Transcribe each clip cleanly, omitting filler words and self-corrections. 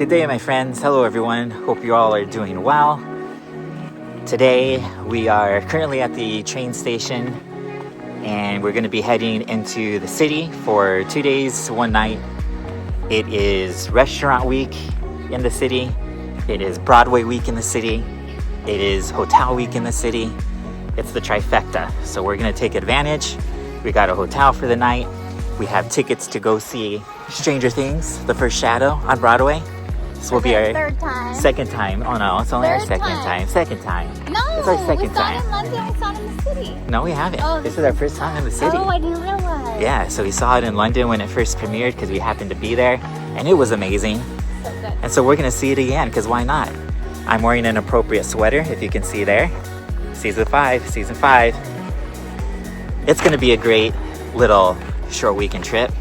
Good day, my friends. Hello, everyone. Hope you all are doing well. Today, we are currently at the train station, and we're going to be heading into the city for 2 days, 1 night. It is restaurant week in the city. It is Broadway week in the city. It is hotel week in the city. It's the trifecta. So we're going to take advantage. We got a hotel for the night. We have tickets to go see Stranger Things, The First Shadow on Broadway. This will be our third time. Second time. Oh no, it's only our second time. Second time. No, it's our second we saw time. it in London, we saw it in the city. No, we haven't. Oh, this is our first time in the city. Oh, I didn't realize. Yeah, so we saw it in London when it first premiered because we happened to be there, and it was amazing. So good. And so we're gonna see it again because why not? I'm wearing an appropriate sweater, if you can see there. Season 5. It's gonna be a great little short weekend trip.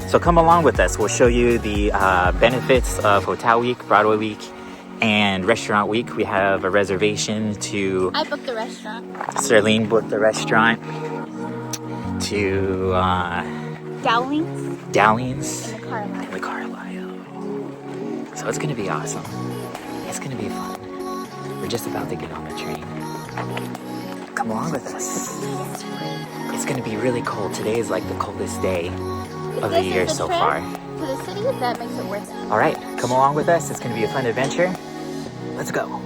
So come along with us. We'll show you the benefits of Hotel Week, Broadway Week, and Restaurant Week. We have a reservation to... I booked the restaurant. Sterling booked the restaurant to... Dowling's? In the Carlyle. So it's going to be awesome. It's going to be fun. We're just about to get on the train. Come along with us. It's going to be really cold. Today is like the coldest day of the year so far. To the city, that makes it worth it. All right, come along with us. It's going to be a fun adventure. Let's go.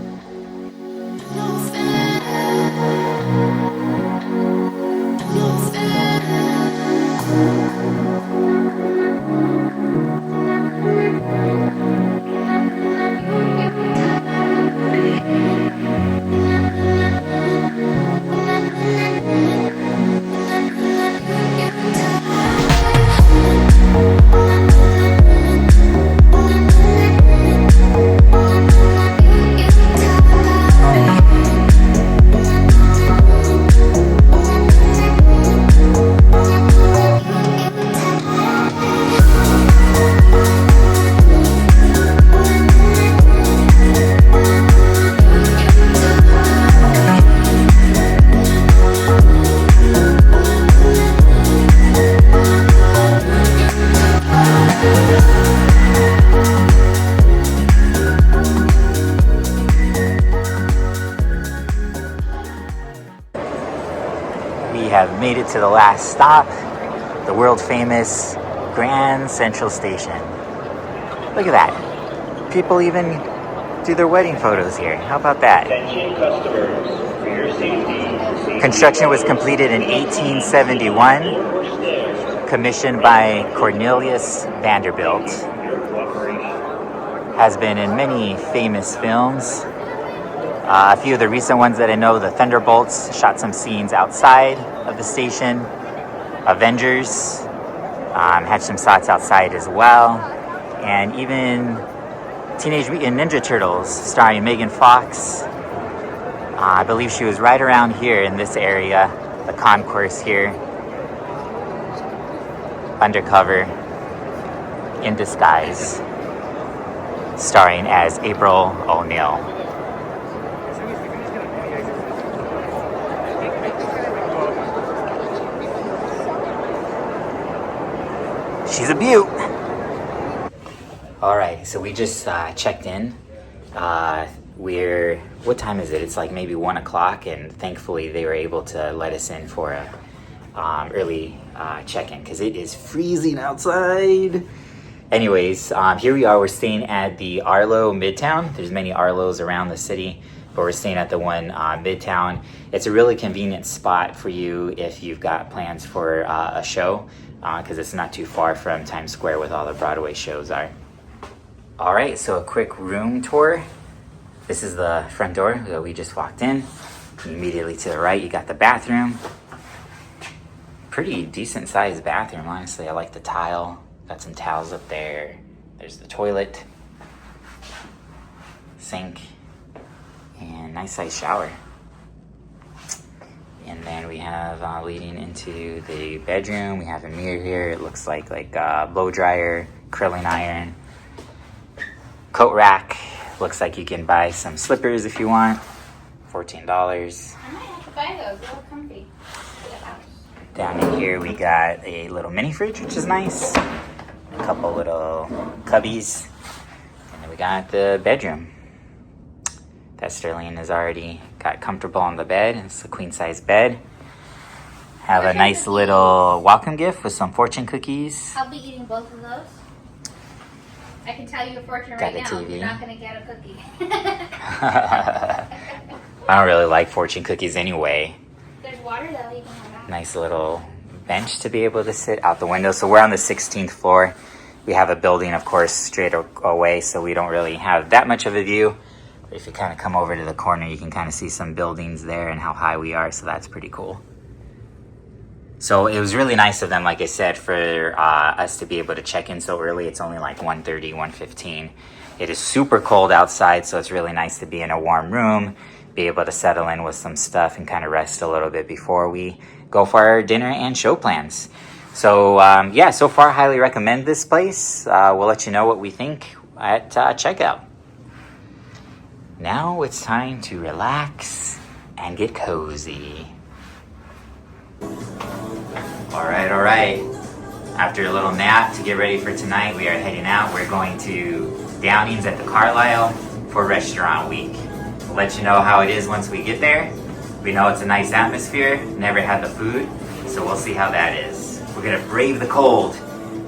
We have made it to the last stop, the world famous Grand Central Station. Look at that. People even do their wedding photos here. How about that? Construction was completed in 1871, commissioned by Cornelius Vanderbilt. Has been in many famous films. A few of the recent ones that I know, the Thunderbolts shot some scenes outside of the station. Avengers had some shots outside as well. And even Teenage Mutant Ninja Turtles starring Megan Fox. I believe she was right around here in this area, the concourse here. Undercover, in disguise, starring as April O'Neil. She's a beaut. All right, so we just checked in. What time is it? It's like maybe 1 o'clock, and thankfully they were able to let us in for a early check-in because it is freezing outside. Anyways, here we are. We're staying at the Arlo Midtown. There's many Arlos around the city, but we're staying at the one Midtown. It's a really convenient spot for you if you've got plans for a show, because it's not too far from Times Square with all the Broadway shows are. All right, so a quick room tour. This is the front door that we just walked in. Immediately to the right, you got the bathroom. Pretty decent sized bathroom, honestly. I like the tile. Got some towels up there. There's the toilet, sink, and nice size shower. And then we have leading into the bedroom. We have a mirror here. It looks like a blow dryer, curling iron, coat rack. Looks like you can buy some slippers if you want. $14. I might have to buy those. They're comfy. Down in here we got a little mini fridge, which is nice. A couple little cubbies. And then we we got the bedroom that Sterling has already got comfortable on the bed. It's a queen size bed. Have a nice little welcome gift with some fortune cookies. I'll be eating both of those. I can tell you a fortune Got right the now. TV. You're not going to get a cookie. I don't really like fortune cookies anyway. There's water though. You can have that. Nice little bench to be able to sit out the window. So we're on the 16th floor. We have a building, of course, straight away, so we don't really have that much of a view. But if you kind of come over to the corner, you can kind of see some buildings there and how high we are, so that's pretty cool. So it was really nice of them, like I said, for us to be able to check in so early. It's only like 1:30, 1:15. It is super cold outside, so it's really nice to be in a warm room, be able to settle in with some stuff and kind of rest a little bit before we go for our dinner and show plans. So yeah, so far highly recommend this place. We'll let you know what we think at checkout. Now it's time to relax and get cozy. All right. After a little nap to get ready for tonight, we are heading out. We're going to Downing's at the Carlyle for restaurant week. We'll let you know how it is once we get there. We know it's a nice atmosphere, never had the food, so we'll see how that is. We're gonna brave the cold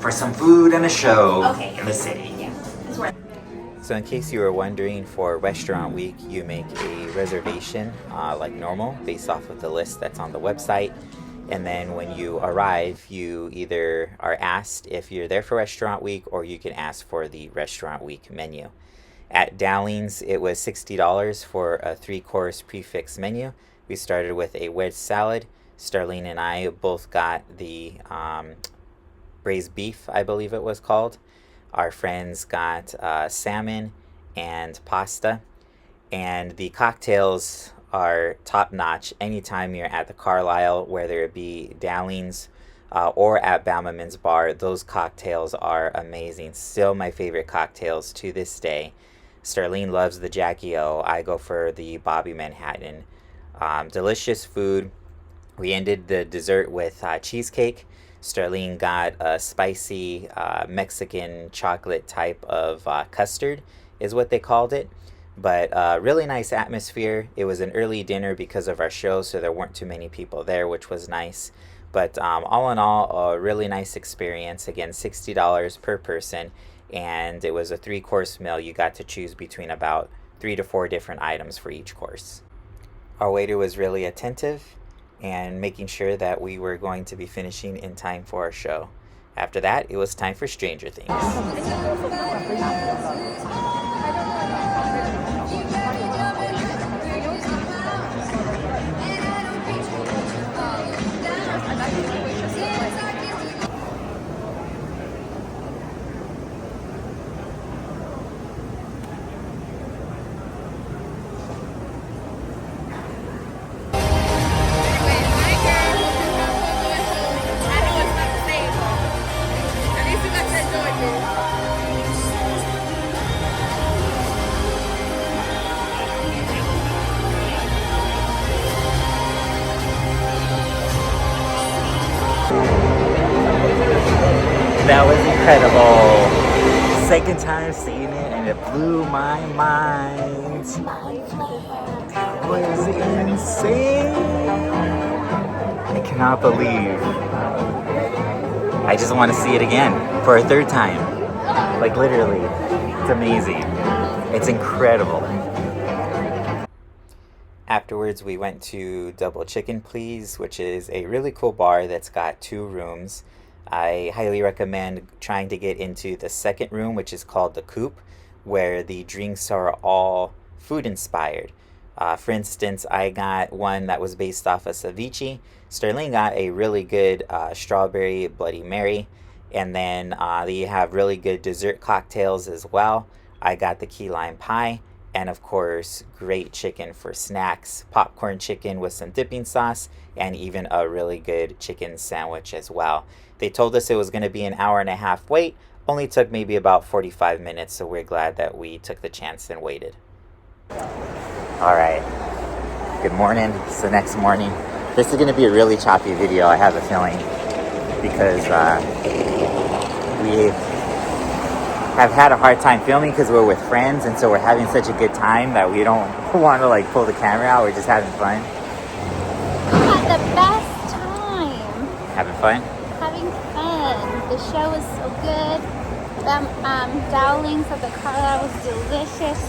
for some food and a show in the city. So in case you were wondering, for restaurant week, you make a reservation like normal based off of the list that's on the website. And then when you arrive, you either are asked if you're there for restaurant week, or you can ask for the restaurant week menu. At Dowling's, it was $60 for a 3-course prefix menu. We started with a wedge salad. Starlene and I both got the braised beef, I believe it was called. Our friends got salmon and pasta. And the cocktails are top-notch anytime you're at the Carlyle, whether it be Dowling's or at Bauman's Bar. Those cocktails are amazing. Still my favorite cocktails to this day. Starlene loves the Jackie O. I go for the Bobby Manhattan. Delicious food. We ended the dessert with cheesecake. Starlene got a spicy Mexican chocolate type of custard, is what they called it. But really nice atmosphere. It was an early dinner because of our show, so there weren't too many people there, which was nice. But all in all, a really nice experience. Again, $60 per person, and it was a 3-course meal. You got to choose between about 3 to 4 different items for each course. Our waiter was really attentive and making sure that we were going to be finishing in time for our show. After that, it was time for Stranger Things. That was incredible. Second time seeing it, and it blew my mind. It was insane. I cannot believe. I just want to see it again for a third time. Like literally, it's amazing. It's incredible. Afterwards, we went to Double Chicken Please, which is a really cool bar that's got 2 rooms. I highly recommend trying to get into the second room, which is called the Coop, where the drinks are all food inspired. For instance, I got one that was based off of ceviche. Sterling got a really good strawberry Bloody Mary, and then they have really good dessert cocktails as well. I got the key lime pie, and of course, great chicken for snacks, popcorn chicken with some dipping sauce, and even a really good chicken sandwich as well. They told us it was going to be an hour and a half wait. Only took maybe about 45 minutes, so we're glad that we took the chance and waited. All right. Good morning. It's the next morning. This is going to be a really choppy video, I have a feeling, because have had a hard time filming because we're with friends, and so we're having such a good time that we don't want to like pull the camera out. We're just having fun. We had the best time. Having fun? Having fun. The show was so good. Dowling said the Carlyle was delicious.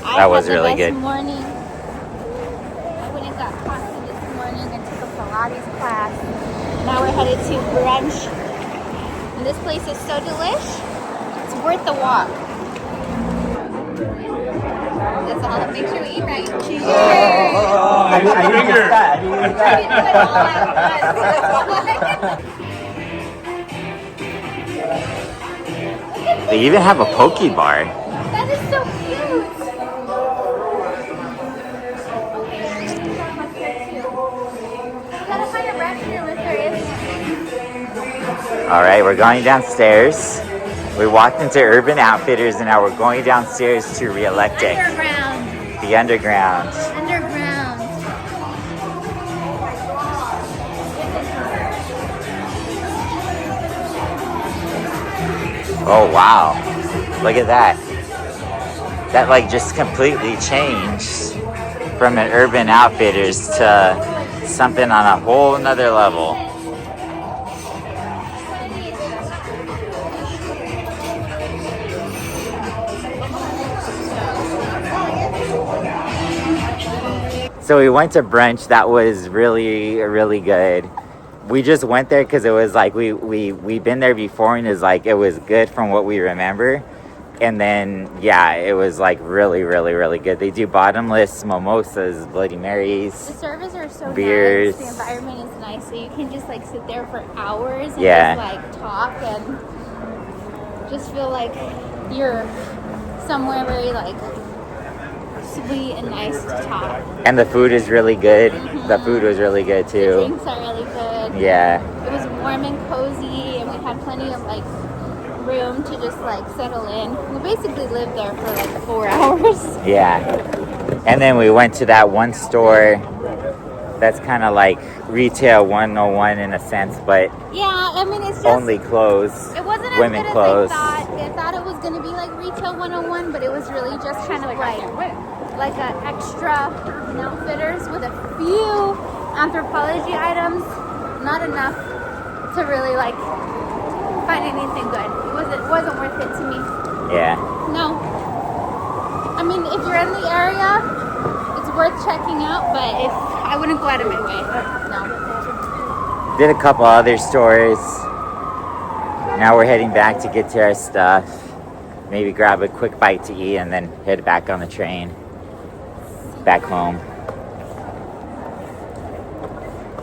That was really good. Morning. I went and got coffee this morning and took a Pilates class. Now we're headed to brunch. And this place is so delish. It's worth the walk. That's all. Make sure we eat right. Cheers. I didn't get that. I didn't get that. They even have a poke bar. That is so cute. We gotta find a restroom if there is. All right, we're going downstairs. We walked into Urban Outfitters, and now we're going downstairs to Reelectric. Underground. The underground. Underground. Oh wow, look at that. That like just completely changed from an Urban Outfitters to something on a whole nother level. So we went to brunch. That was really good. We just went there because it was like we've been there before, and it was good from what we remember. And then yeah, it was like really good. They do bottomless mimosas, Bloody Marys. The servers are so beers. nice. The environment is nice, so you can just like sit there for hours and Yeah. just like talk and just feel like you're somewhere very like sweet and nice to talk. And the food is really good. Mm-hmm. The food was really good The too. drinks are really good. Yeah. It was warm and cozy, and we had plenty of like room to just like settle in. We basically lived there for like 4 hours. Yeah. And then we went to that one store that's kind of like retail 101 in a sense, but Yeah, I mean it's just only clothes. It wasn't as women good clothes. as I thought. I thought it was going to be like Retail 101, but it was really just kind of like an extra Outfitters with a few Anthropology items. Not enough to really like find anything good. It wasn't worth it to me. Yeah. No. I mean, if you're in the area, it's worth checking out, but I wouldn't go out of my way. No. Did a couple other stores. Now we're heading back to get to our stuff. Maybe grab a quick bite to eat and then head back on the train. Back home.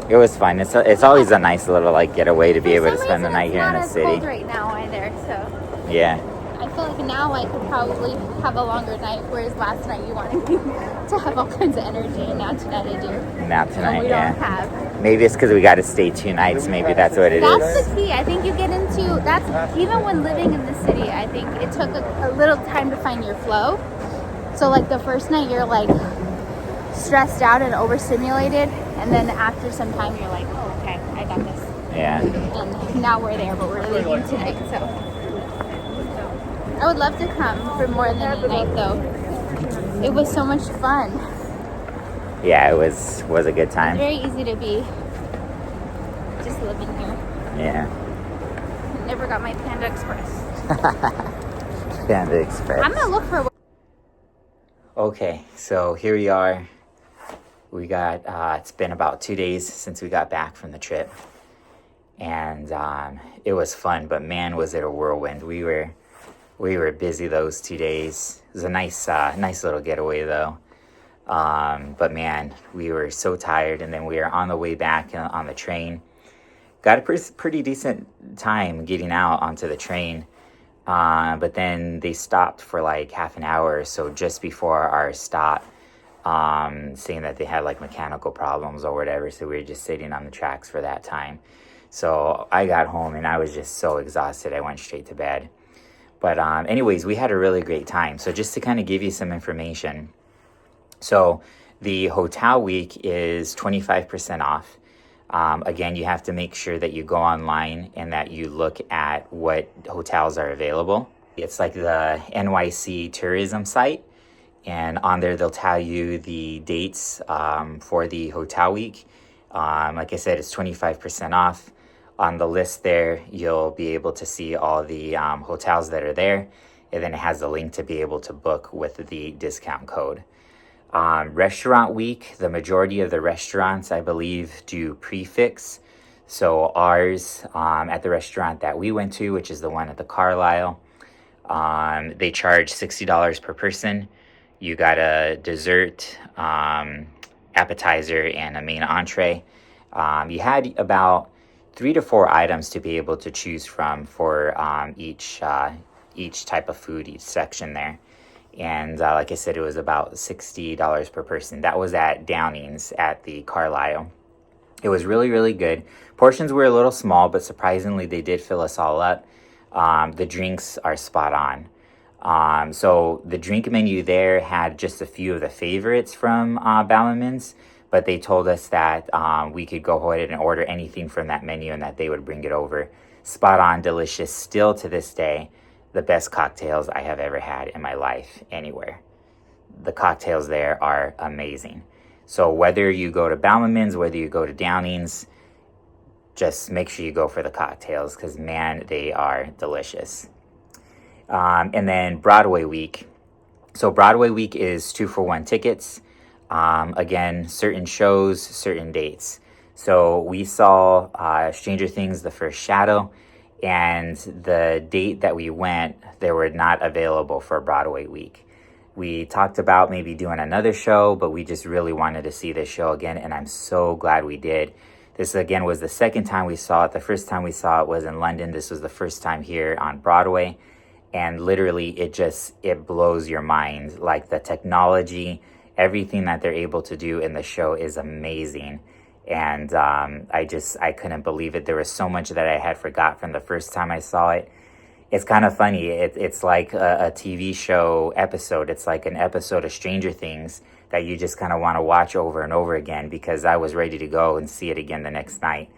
It was fun. It's always a nice little like getaway to be able to spend the night here in the city. It's not as cold right now either, so Yeah. I feel like now I could probably have a longer night, whereas last night you wanted me to have all kinds of energy, and now tonight I do. Now And tonight, we yeah. don't have. Maybe it's because we got to stay 2 nights. Maybe that's what it is. That's the key. I think you get into that's even when living in the city. I think it took a little time to find your flow. So like the first night you're like stressed out and overstimulated, and then after some time you're like, oh, okay, I got this. Yeah. And now we're there, but we're leaving tonight, so I would love to come for more than a night though. It was so much fun. Yeah, it was a good time. Very easy to be just living here. Yeah. Never got my Panda Express. Panda Express. I'm gonna look for. Okay, so here we are. We got, it's been about 2 days since we got back from the trip. And it was fun, but man, was it a whirlwind. We were busy those 2 days. It was a nice little getaway though. But man, we were so tired, and then we were on the way back on the train. Got a pretty decent time getting out onto the train. But then they stopped for like half an hour or so just before our stop, saying that they had like mechanical problems or whatever. So we were just sitting on the tracks for that time. So I got home and I was just so exhausted. I went straight to bed. But anyways, we had a really great time. So just to kind of give you some information. So the hotel week is 25% off. Again, you have to make sure that you go online and that you look at what hotels are available. It's like the NYC tourism site, and on there they'll tell you the dates for the hotel week. Like I said, it's 25% off. On the list there, you'll be able to see all the hotels that are there, and then it has a link to be able to book with the discount code. Restaurant week, the majority of the restaurants, I believe, do prefix. So ours, at the restaurant that we went to, which is the one at the Carlyle, they charge $60 per person. You got a dessert, appetizer, and a main entree. You had about 3 to 4 items to be able to choose from for each type of food, each section there. And like I said, it was about $60 per person. That was at Downing's at the Carlyle. It was really, really good. Portions were a little small, but surprisingly, they did fill us all up. The drinks are spot on. So the drink menu there had just a few of the favorites from Ballerman's, but they told us that we could go ahead and order anything from that menu and that they would bring it over. Spot on, delicious. Still to this day, the best cocktails I have ever had in my life anywhere. The cocktails there are amazing. So whether you go to Ballerman's, whether you go to Downing's, just make sure you go for the cocktails because, man, they are delicious. And then Broadway week. So Broadway week is 2-for-1 tickets. Again, certain shows, certain dates. So we saw Stranger Things, The First Shadow, and the date that we went, they were not available for Broadway week. We talked about maybe doing another show, but we just really wanted to see this show again, and I'm so glad we did. This, again, was the second time we saw it. The first time we saw it was in London. This was the first time here on Broadway, and literally it blows your mind. Like, the technology, everything that they're able to do in the show is amazing. And I couldn't believe it. There was so much that I had forgot from the first time I saw it. It's kind of funny. It's like a TV show episode. It's like an episode of Stranger Things that you just kind of want to watch over and over again because I was ready to go and see it again the next night.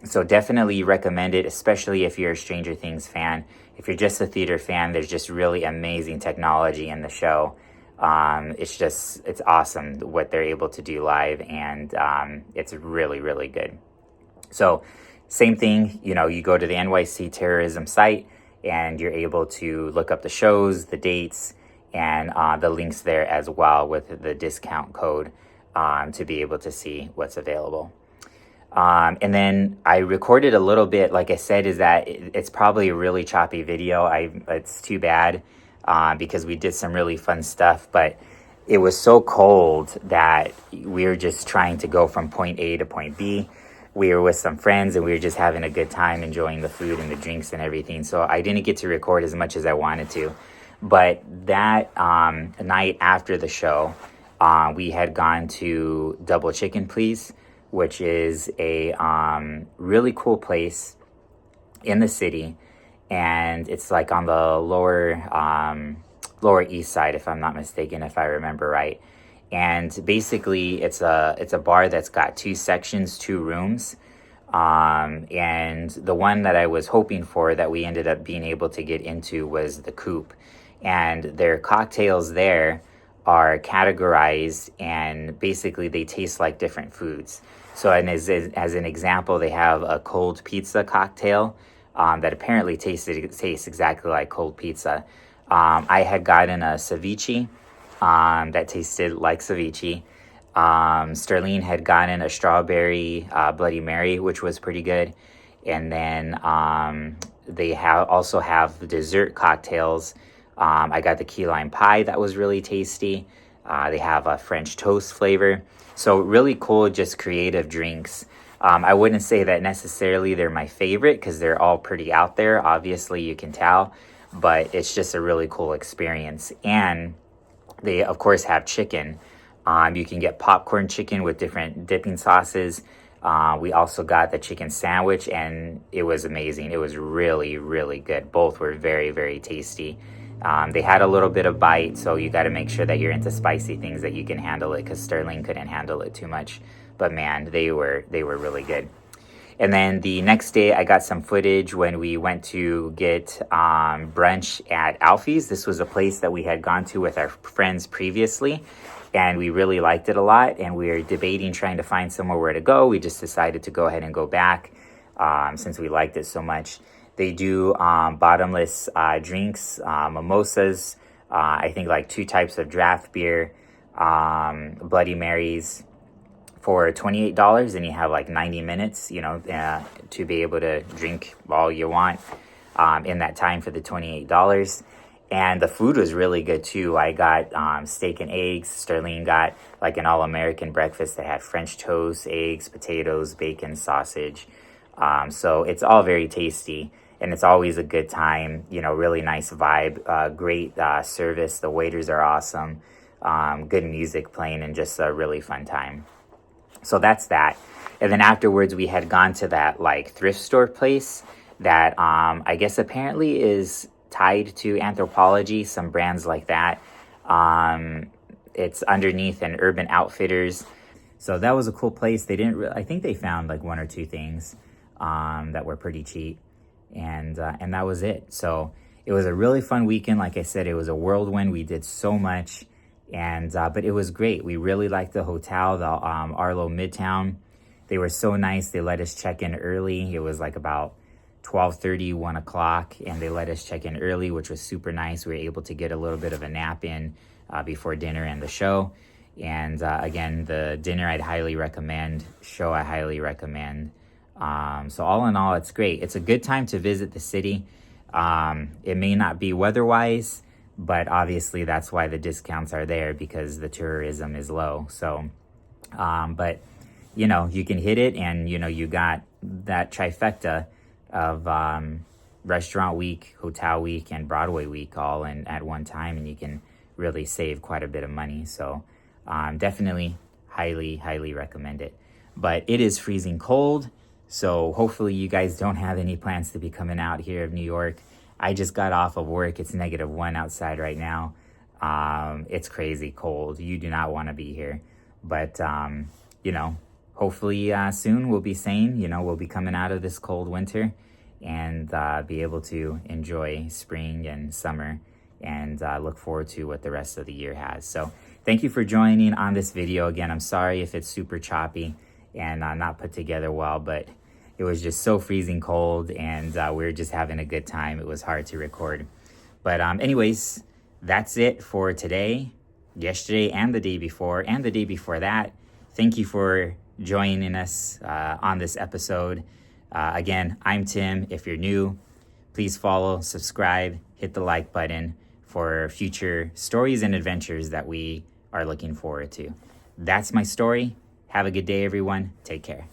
So definitely recommend it, especially if you're a Stranger Things fan. If you're just a theater fan, there's just really amazing technology in the show. It's awesome what they're able to do live, and it's really, really good. So same thing, you go to the NYC tourism site and you're able to look up the shows, the dates, and the links there as well with the discount code to be able to see what's available. And then I recorded a little bit, like I said, is that it's probably a really choppy video. It's too bad. Because we did some really fun stuff, but it was so cold that we were just trying to go from point A to point B. We were with some friends and we were just having a good time, enjoying the food and the drinks and everything. So I didn't get to record as much as I wanted to. But that night after the show, we had gone to Double Chicken Please, which is a really cool place in the city. And it's like on the lower east side, if I'm not mistaken, if I remember right. And basically, it's a bar that's got 2 sections, 2 rooms. And the one that I was hoping for that we ended up being able to get into was the Coupe. And their cocktails there are categorized, and basically they taste like different foods. So as an example, they have a cold pizza cocktail. That apparently tastes exactly like cold pizza. I had gotten a ceviche that tasted like ceviche. Sterling had gotten a strawberry Bloody Mary, which was pretty good. And then they also have dessert cocktails. I got the key lime pie that was really tasty. They have a French toast flavor. So really cool, just creative drinks. I wouldn't say that necessarily they're my favorite because they're all pretty out there. Obviously, you can tell, but it's just a really cool experience. And they, of course, have chicken. You can get popcorn chicken with different dipping sauces. We also got the chicken sandwich, and it was amazing. It was really, really good. Both were very, very tasty. They had a little bit of bite, so you got to make sure that you're into spicy things that you can handle it because Sterling couldn't handle it too much. But man, they were really good. And then the next day, I got some footage when we went to get brunch at Alfie's. This was a place that we had gone to with our friends previously, and we really liked it a lot. And we were debating trying to find somewhere where to go. We just decided to go ahead and go back since we liked it so much. They do bottomless drinks, mimosas, I think like 2 types of draft beer, Bloody Marys, for $28, and you have like 90 minutes, to be able to drink all you want in that time for the $28. And the food was really good too. I got steak and eggs. Sterling got like an all-American breakfast that had French toast, eggs, potatoes, bacon, sausage. So it's all very tasty, and it's always a good time, really nice vibe, great service. The waiters are awesome, good music playing, and just a really fun time. So that's that. And then afterwards, we had gone to that like thrift store place that I guess apparently is tied to Anthropology, some brands like that. It's underneath an Urban Outfitters. So that was a cool place. They didn't I think they found like 1 or 2 things that were pretty cheap. And that was it. So it was a really fun weekend. Like I said, it was a whirlwind. We did so much. And but it was great. We really liked the hotel, the Arlo Midtown. They were so nice. They let us check in early. It was like about 12:30, 1 o'clock, and they let us check in early, which was super nice. We were able to get a little bit of a nap in before dinner and the show. And again, the dinner I'd highly recommend, show I highly recommend. So all in all, it's great. It's a good time to visit the city. It may not be weather-wise, but obviously that's why the discounts are there, because the tourism is low. So, but you can hit it, and you got that trifecta of restaurant week, hotel week, and Broadway week all in at one time, and you can really save quite a bit of money. So definitely highly recommend it. But it is freezing cold, so hopefully you guys don't have any plans to be coming out here of New York. I just got off of work. It's -1 outside right now. It's crazy cold. You do not want to be here. But, hopefully soon we'll be sane. We'll be coming out of this cold winter and be able to enjoy spring and summer and look forward to what the rest of the year has. So thank you for joining on this video. Again, I'm sorry if it's super choppy and not put together well, but it was just so freezing cold, and we were just having a good time. It was hard to record. But anyways, that's it for today, yesterday, and the day before, and the day before that. Thank you for joining us on this episode. Again, I'm Tim. If you're new, please follow, subscribe, hit the like button for future stories and adventures that we are looking forward to. That's my story. Have a good day, everyone. Take care.